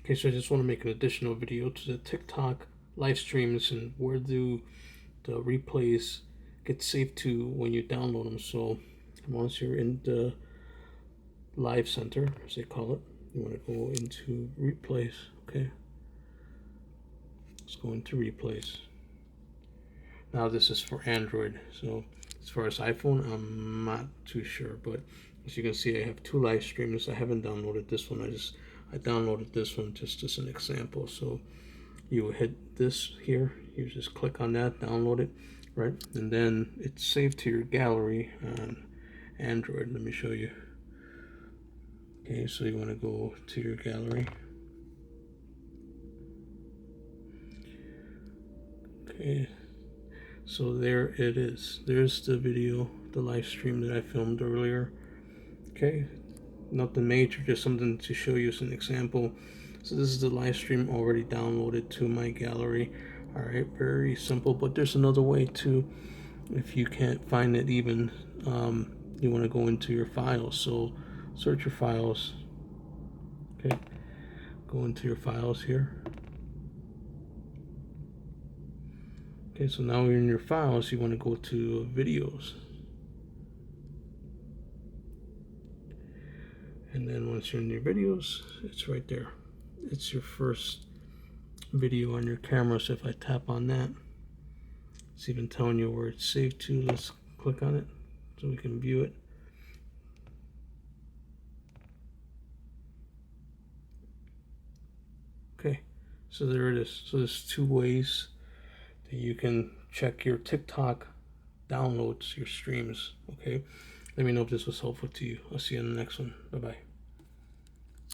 Okay, so I just want to make an additional video to the TikTok live streams and where do the replays get saved to when you download them. So once you're in the live center, as they call it, you want to go into replays. Okay, let's go into replays. Now this is for Android, so as far as iPhone, I'm not too sure, but as you can see, I have two live streams. I haven't downloaded this one. I downloaded this one just as an example. So you hit this here, you just click on that, download it, right? And then it's saved to your gallery on Android. Let me show you. Okay, so you want to go to your gallery. Okay, so there it is. There's the video, the live stream that I filmed earlier. Okay, nothing major, just something to show you as an example. So this is the live stream already downloaded to my gallery. All right, very simple, but there's another way too. If you can't find it even, you want to go into your files. So search your files. Okay, go into your files here. Okay, so now you're in your files, you want to go to videos. And then once you're in your videos, it's right there. It's your first video on your camera. So if I tap on that, it's even telling you where it's saved to. Let's click on it so we can view it. Okay, so there it is. So there's two ways that you can check your TikTok downloads, your streams. Okay, let me know if this was helpful to you. I'll see you in the next one. Bye bye.